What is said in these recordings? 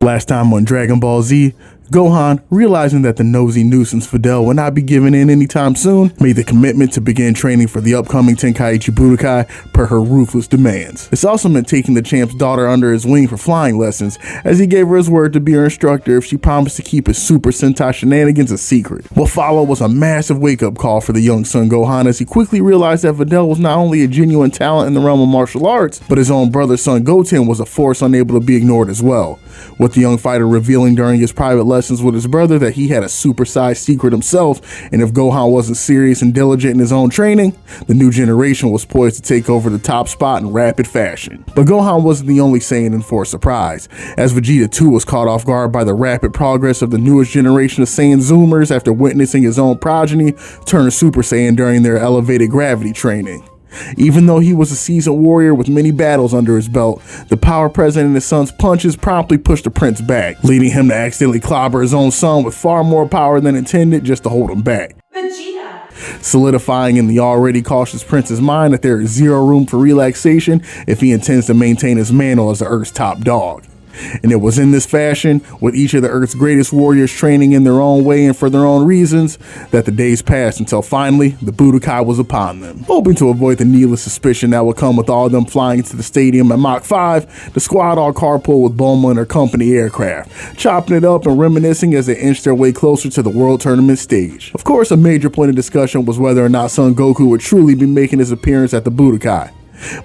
Last time on Dragon Ball Z, Gohan, realizing that the nosy nuisance Videl would not be giving in anytime soon, made the commitment to begin training for the upcoming Tenkaichi Budokai per her ruthless demands. This also meant taking the champ's daughter under his wing for flying lessons, as he gave her his word to be her instructor if she promised to keep his Super Sentai shenanigans a secret. What followed was a massive wake-up call for the young son Gohan, as he quickly realized that Videl was not only a genuine talent in the realm of martial arts, but his own brother son Goten was a force unable to be ignored as well, with the young fighter revealing during his private lessons with his brother that he had a supersized secret himself, and if Gohan wasn't serious and diligent in his own training, the new generation was poised to take over the top spot in rapid fashion. But Gohan wasn't the only Saiyan in for a surprise, as Vegeta too was caught off guard by the rapid progress of the newest generation of Saiyan Zoomers after witnessing his own progeny turn Super Saiyan during their elevated gravity training. Even though he was a seasoned warrior with many battles under his belt, the power present in his son's punches promptly pushed the prince back, leading him to accidentally clobber his own son with far more power than intended just to hold him back. Vegeta! Solidifying in the already cautious prince's mind that there is zero room for relaxation if he intends to maintain his mantle as the Earth's top dog. And it was in this fashion, with each of the Earth's greatest warriors training in their own way and for their own reasons, that the days passed until finally the Budokai was upon them. Hoping to avoid the needless suspicion that would come with all of them flying into the stadium at Mach 5, the squad all carpooled with Bulma and her company aircraft, chopping it up and reminiscing as they inched their way closer to the World Tournament stage. Of course, a major point of discussion was whether or not Son Goku would truly be making his appearance at the Budokai.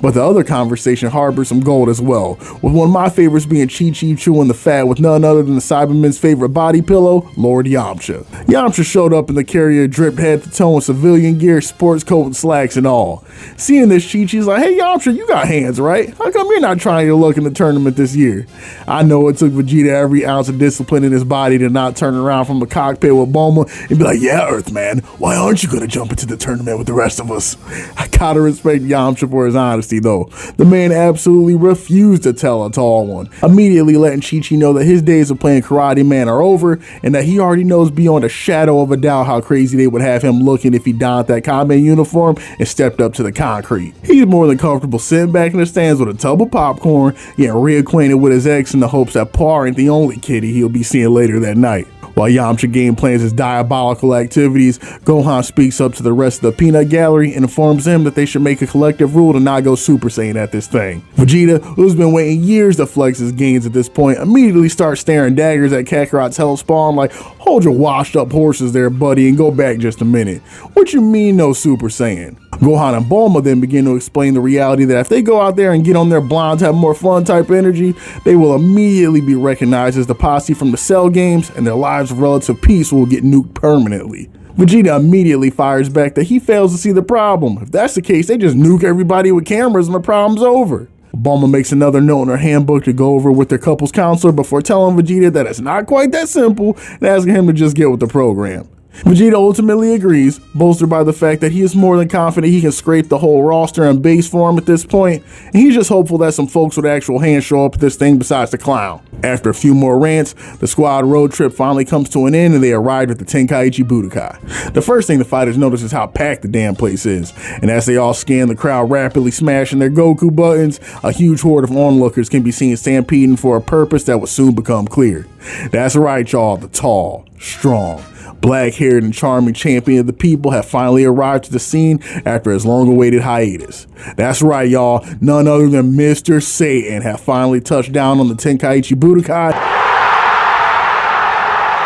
But the other conversation harbored some gold as well, with one of my favorites being Chi-Chi chewing the fat with none other than the Cybermen's favorite body pillow, Lord Yamcha. Yamcha showed up in the carrier dripped head to toe in civilian gear, sports coat and slacks and all. Seeing this, Chi-Chi's like, "Hey Yamcha, you got hands, right? How come you're not trying your luck in the tournament this year?" I know it took Vegeta every ounce of discipline in his body to not turn around from the cockpit with Bulma and be like, "Yeah, Earthman, why aren't you gonna jump into the tournament with the rest of us?" I gotta respect Yamcha for his honesty though. The man absolutely refused to tell a tall one, immediately letting Chi-Chi know that his days of playing Karate Man are over and that he already knows beyond a shadow of a doubt how crazy they would have him looking if he donned that Kame uniform and stepped up to the concrete. He's more than comfortable sitting back in the stands with a tub of popcorn, getting reacquainted with his ex in the hopes that Pa ain't the only kitty he'll be seeing later that night. While Yamcha game plans his diabolical activities, Gohan speaks up to the rest of the peanut gallery and informs them that they should make a collective rule to not go Super Saiyan at this thing. Vegeta, who's been waiting years to flex his gains at this point, immediately starts staring daggers at Kakarot's Hellspawn like, "Hold your washed up horses there, buddy, and go back just a minute. What you mean no Super Saiyan?" Gohan and Bulma then begin to explain the reality that if they go out there and get on their blonde, have more fun type energy, they will immediately be recognized as the posse from the Cell games, and their lives of relative peace will get nuked permanently. Vegeta immediately fires back that he fails to see the problem. If that's the case, they just nuke everybody with cameras and the problem's over. Bulma makes another note in her handbook to go over with their couples counselor before telling Vegeta that it's not quite that simple and asking him to just get with the program. Vegeta ultimately agrees, bolstered by the fact that he is more than confident he can scrape the whole roster in base form at this point, and he's just hopeful that some folks with actual hands show up at this thing besides the clown. After a few more rants, the squad road trip finally comes to an end and they arrive at the Tenkaichi Budokai. The first thing the fighters notice is how packed the damn place is, and as they all scan the crowd rapidly smashing their Goku buttons, a huge horde of onlookers can be seen stampeding for a purpose that will soon become clear. That's right y'all, the tall, strong, black-haired and charming champion of the people have finally arrived to the scene after his long-awaited hiatus. That's right, y'all. None other than Mr. Satan have finally touched down on the Tenkaichi Budokai,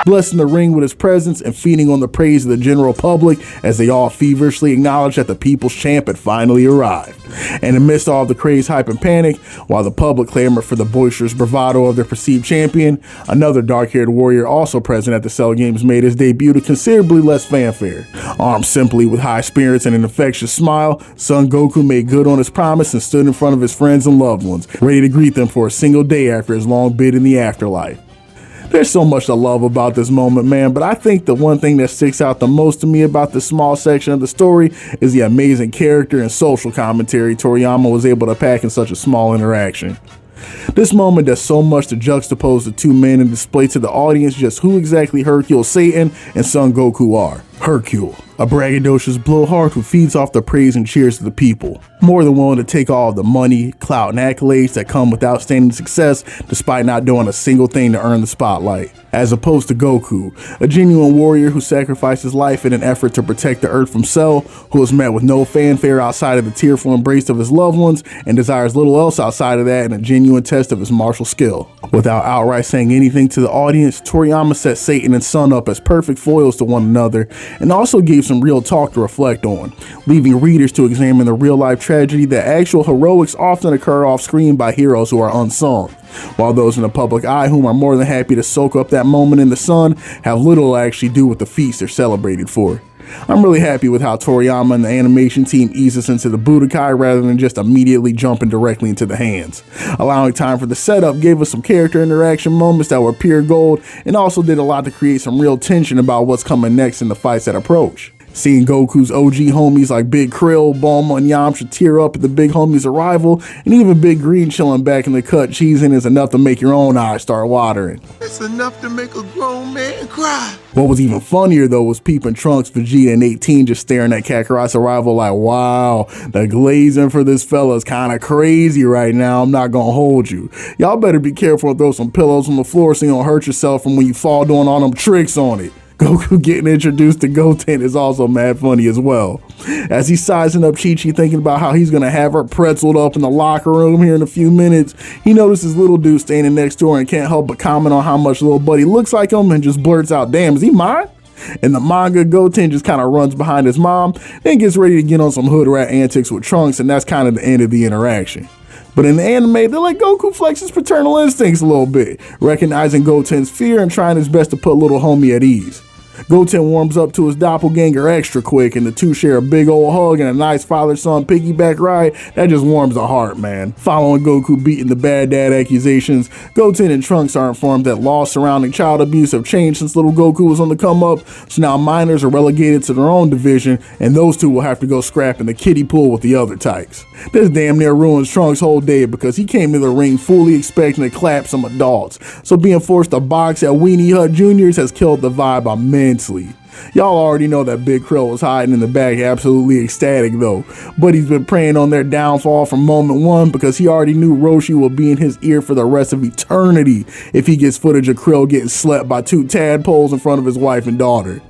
blessing the ring with his presence and feeding on the praise of the general public as they all feverishly acknowledge that the people's champ had finally arrived. And amidst all of the craze, hype, and panic, while the public clamored for the boisterous bravado of their perceived champion, another dark-haired warrior also present at the Cell Games made his debut to considerably less fanfare. Armed simply with high spirits and an infectious smile, Son Goku made good on his promise and stood in front of his friends and loved ones, ready to greet them for a single day after his long bid in the afterlife. There's so much to love about this moment, man, but I think the one thing that sticks out the most to me about this small section of the story is the amazing character and social commentary Toriyama was able to pack in such a small interaction. This moment does so much to juxtapose the two men and display to the audience just who exactly Hercule Satan and Son Goku are. Hercule, A braggadocious blowhard who feeds off the praise and cheers of the people, more than willing to take all of the money, clout, and accolades that come with outstanding success despite not doing a single thing to earn the spotlight. As opposed to Goku, a genuine warrior who sacrificed his life in an effort to protect the Earth from Cell, who was met with no fanfare outside of the tearful embrace of his loved ones and desires little else outside of that in a genuine test of his martial skill. Without outright saying anything to the audience, Toriyama set Satan and Son up as perfect foils to one another and also gave some real talk to reflect on, leaving readers to examine the real-life tragedy that actual heroics often occur off-screen by heroes who are unsung, while those in the public eye whom are more than happy to soak up that moment in the sun have little to actually do with the feats they're celebrated for. I'm really happy with how Toriyama and the animation team ease us into the Budokai rather than just immediately jumping directly into the hands. Allowing time for the setup gave us some character interaction moments that were pure gold and also did a lot to create some real tension about what's coming next in the fights that approach. Seeing Goku's OG homies like Big Krill, Bulma, and Yamcha tear up at the big homie's arrival, and even Big Green chilling back in the cut cheesing is enough to make your own eyes start watering. It's enough to make a grown man cry. What was even funnier though was peeping Trunks, Vegeta, and 18 just staring at Kakarot's arrival like, wow, the glazing for this fella is kinda crazy right now, I'm not gonna hold you. Y'all better be careful and throw some pillows on the floor so you don't hurt yourself from when you fall doing all them tricks on it. Goku getting introduced to Goten is also mad funny as well. As he's sizing up Chi-Chi thinking about how he's gonna have her pretzeled up in the locker room here in a few minutes, he notices little dude standing next door and can't help but comment on how much little buddy looks like him and just blurts out, damn, is he mine? In the manga, Goten just kind of runs behind his mom, then gets ready to get on some hood rat antics with Trunks, and that's kind of the end of the interaction. But in the anime, they let Goku flex his paternal instincts a little bit, recognizing Goten's fear and trying his best to put little homie at ease. Goten warms up to his doppelganger extra quick, and the two share a big old hug and a nice father-son piggyback ride that just warms the heart, man. Following Goku beating the bad dad accusations, Goten and Trunks are informed that laws surrounding child abuse have changed since little Goku was on the come up, so now minors are relegated to their own division, and those two will have to go scrap in the kiddie pool with the other tykes. This damn near ruins Trunks' whole day because he came to the ring fully expecting to clap some adults, so being forced to box at Weenie Hut Jr.'s has killed the vibe immensely. Y'all already know that Big Krill was hiding in the back absolutely ecstatic though, but he's been preying on their downfall from moment one because he already knew Roshi will be in his ear for the rest of eternity if he gets footage of Krill getting slept by two tadpoles in front of his wife and daughter.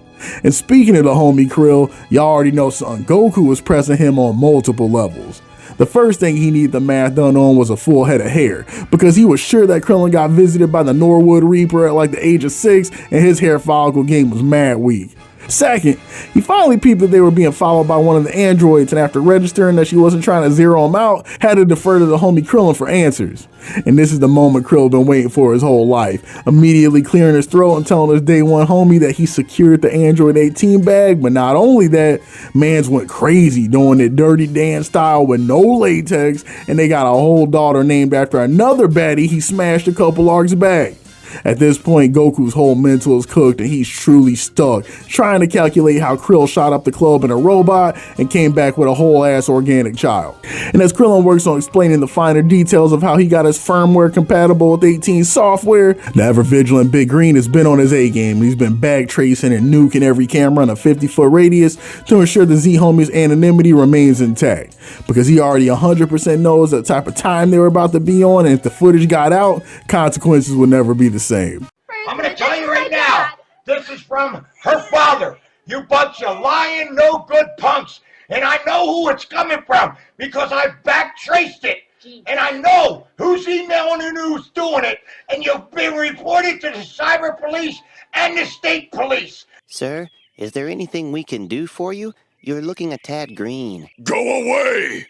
And speaking of the homie Krill, y'all already know son Goku was pressing him on multiple levels. The first thing he needed the math done on was a full head of hair, because he was sure that Krillin got visited by the Norwood Reaper at like the age of 6 and his hair follicle game was mad weak. Second, he finally peeped that they were being followed by one of the androids, and after registering that she wasn't trying to zero him out, had to defer to the homie Krillin for answers. And this is the moment Krill been waiting for his whole life, immediately clearing his throat and telling his day one homie that he secured the Android 18 bag, but not only that, mans went crazy doing it dirty dance style with no latex, and they got a whole daughter named after another baddie he smashed a couple arcs back. At this point, Goku's whole mental is cooked and he's truly stuck, trying to calculate how Krill shot up the club in a robot and came back with a whole ass organic child. And as Krillin works on explaining the finer details of how he got his firmware compatible with 18 software, the ever vigilant Big Green has been on his A game. He's been bag tracing and nuking every camera in a 50-foot radius to ensure the Z homie's anonymity remains intact, because he already 100% knows the type of time they were about to be on, and if the footage got out, consequences would never be the same. I'm gonna tell you right now, this is from her father. You bunch of lying, no good punks. And I know who it's coming from because I back traced it. And I know who's emailing and who's doing it. And you've been reported to the cyber police and the state police. Sir, is there anything we can do for you? You're looking a tad green. Go away!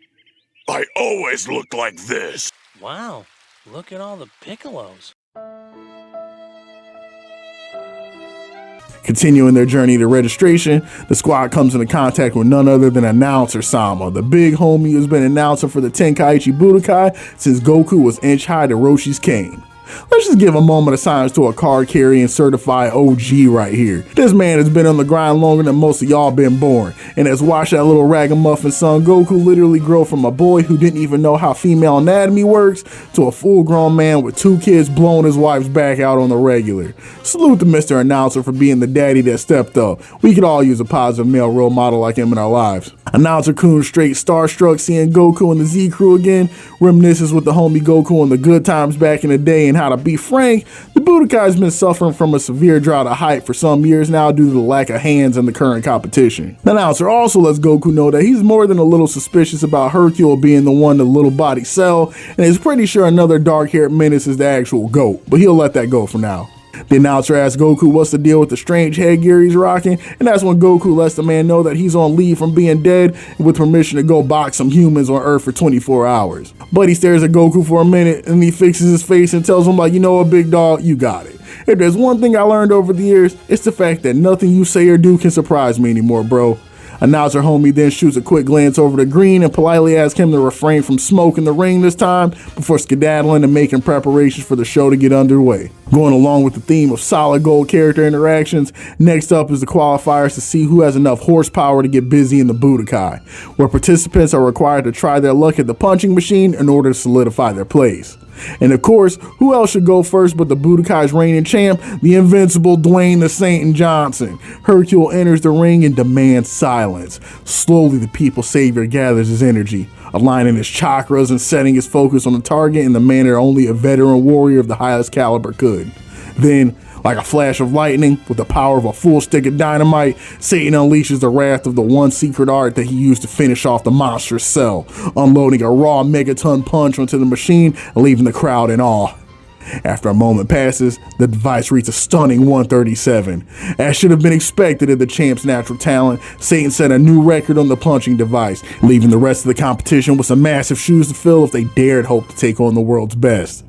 I always look like this. Wow, look at all the piccolos. Continuing their journey to registration, the squad comes into contact with none other than Announcer Sama, the big homie who's been announcing for the Tenkaichi Budokai since Goku was inch high to Roshi's cane. Let's just give a moment of silence to a card-carrying certified OG right here. This man has been on the grind longer than most of y'all been born, and has watched that little ragamuffin son Goku literally grow from a boy who didn't even know how female anatomy works to a full-grown man with 2 kids blowing his wife's back out on the regular. Salute to Mr. Announcer for being the daddy that stepped up. We could all use a positive male role model like him in our lives. Announcer Kun straight starstruck seeing Goku and the Z Crew again, reminisces with the homie Goku on the good times back in the day, and how to be frank, the Budokai's been suffering from a severe drought of hype for some years now due to the lack of hands in the current competition. The announcer also lets Goku know that he's more than a little suspicious about Hercule being the one to little body sell, and is pretty sure another dark-haired menace is the actual GOAT, but he'll let that go for now. The announcer asks Goku what's the deal with the strange headgear he's rocking, and that's when Goku lets the man know that he's on leave from being dead with permission to go box some humans on Earth for 24 hours. But he stares at Goku for a minute and he fixes his face and tells him like, you know what, big dog, you got it. If there's one thing I learned over the years, it's the fact that nothing you say or do can surprise me anymore, bro. Announcer homie then shoots a quick glance over to Green and politely asks him to refrain from smoking the ring this time before skedaddling and making preparations for the show to get underway. Going along with the theme of solid gold character interactions, next up is the qualifiers to see who has enough horsepower to get busy in the Budokai, where participants are required to try their luck at the punching machine in order to solidify their place. And of course, who else should go first but the Budokai's reigning champ, the invincible Dwayne the Saint Johnson. Hercule enters the ring and demands silence. Slowly the people savior gathers his energy, aligning his chakras and setting his focus on the target in the manner only a veteran warrior of the highest caliber could. Then, like a flash of lightning, with the power of a full stick of dynamite, Satan unleashes the wrath of the one secret art that he used to finish off the monster's cell, unloading a raw megaton punch onto the machine and leaving the crowd in awe. After a moment passes, the device reaches a stunning 137. As should have been expected of the champ's natural talent, Satan set a new record on the punching device, leaving the rest of the competition with some massive shoes to fill if they dared hope to take on the world's best.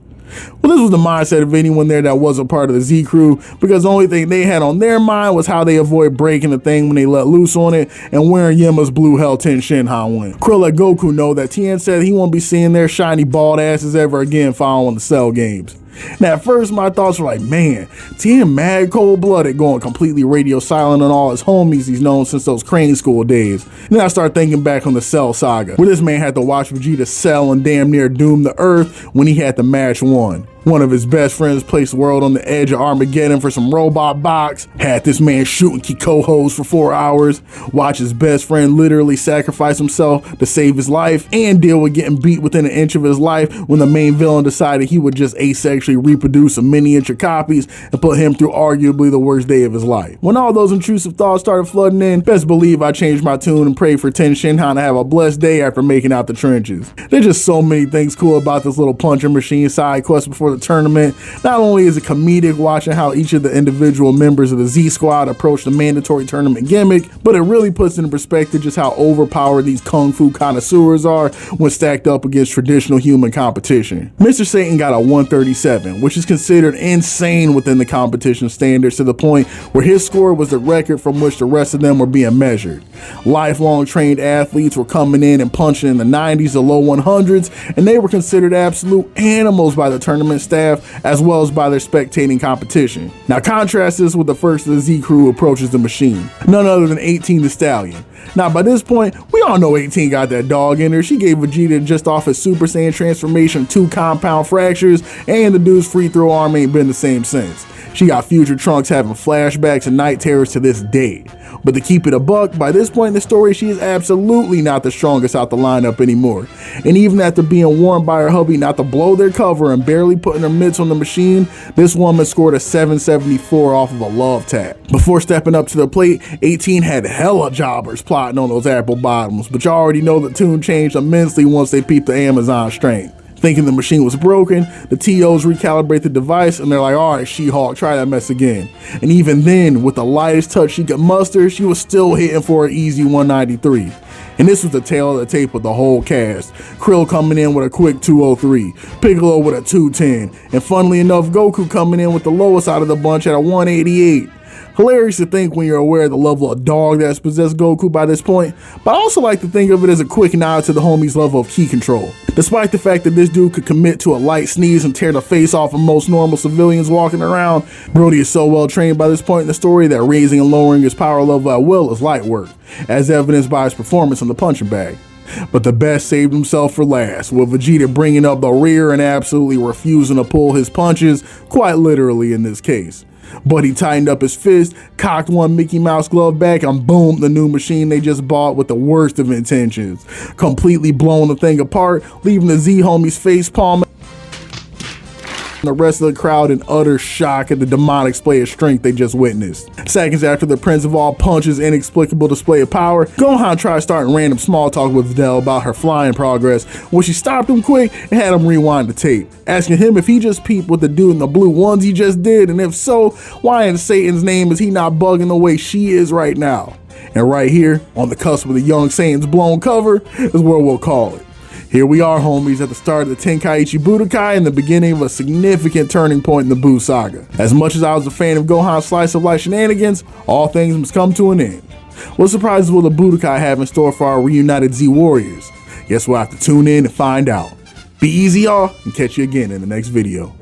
Well, this was the mindset of anyone there that wasn't part of the Z Crew, because the only thing they had on their mind was how they avoid breaking the thing when they let loose on it and wearing Yama's blue Hell 10 Shinhan win. Krill let Goku know that Tien said he won't be seeing their shiny bald asses ever again following the Cell games. Now at first my thoughts were like, man, Tien mad cold-blooded going completely radio silent on all his homies he's known since those Crane School days. And then I started thinking back on the Cell Saga, where this man had to watch Vegeta Cell and damn near doom the Earth when he had the match won. One of his best friends placed the world on the edge of Armageddon for some robot box, had this man shooting Kikohos for 4 hours, watch his best friend literally sacrifice himself to save his life, and deal with getting beat within an inch of his life when the main villain decided he would just asexually reproduce some miniature copies and put him through arguably the worst day of his life. When all those intrusive thoughts started flooding in, best believe I changed my tune and prayed for Ten Shinhan to have a blessed day after making out the trenches. There's just so many things cool about this little puncher machine side quest before the tournament. Not only is it comedic watching how each of the individual members of the Z Squad approach the mandatory tournament gimmick, but it really puts into perspective just how overpowered these kung fu connoisseurs are when stacked up against traditional human competition. Mr. Satan got a 137, which is considered insane within the competition standards, to the point where his score was the record from which the rest of them were being measured. Lifelong trained athletes were coming in and punching in the 90s to low 100s, and they were considered absolute animals by the tournament staff as well as by their spectating competition. Now contrast this with the first of the Z Crew who approaches the machine, none other than 18 the Stallion. Now by this point, we all know 18 got that dog in her. She gave Vegeta just off his Super Saiyan transformation 2 compound fractures, and the dude's free throw arm ain't been the same since. She got future Trunks having flashbacks and night terrors to this day. But to keep it a buck, by this point in the story, she is absolutely not the strongest out the lineup anymore. And even after being warned by her hubby not to blow their cover and barely putting her mitts on the machine, this woman scored a 774 off of a love tap. Before stepping up to the plate, 18 had hella jobbers plotting on those apple bottoms, but you already know the tune changed immensely once they peeped the Amazon strength. Thinking the machine was broken, the TOs recalibrate the device and they're like, alright She-Hulk, try that mess again. And even then, with the lightest touch she could muster, she was still hitting for an easy 193. And this was the tail of the tape with the whole cast. Krill coming in with a quick 203, Piccolo with a 210, and funnily enough, Goku coming in with the lowest out of the bunch at a 188. Hilarious to think when you're aware of the level of dog that's possessed Goku by this point, but I also like to think of it as a quick nod to the homie's level of ki control. Despite the fact that this dude could commit to a light sneeze and tear the face off of most normal civilians walking around, Brody is so well trained by this point in the story that raising and lowering his power level at will is light work, as evidenced by his performance in the punching bag. But the best saved himself for last, with Vegeta bringing up the rear and absolutely refusing to pull his punches, quite literally in this case. But he tightened up his fist, cocked one Mickey Mouse glove back, and boom, the new machine they just bought with the worst of intentions, completely blowing the thing apart, leaving the Z homie's face palm and the rest of the crowd in utter shock at the demonic display of strength they just witnessed. Seconds after the Prince of All Punch's inexplicable display of power, Gohan tried starting random small talk with Videl about her flying progress, when she stopped him quick and had him rewind the tape, asking him if he just peeped what the dude in the blue onesie just did, and if so, why in Satan's name is he not bugging the way she is right now? And right here, on the cusp of the Young Satan's blown cover, is where we'll call it. Here we are, homies, at the start of the Tenkaichi Budokai and the beginning of a significant turning point in the Buu Saga. As much as I was a fan of Gohan's slice of life shenanigans, all things must come to an end. What surprises will the Budokai have in store for our reunited Z Warriors? Guess we'll have to tune in and find out. Be easy, y'all, and catch you again in the next video.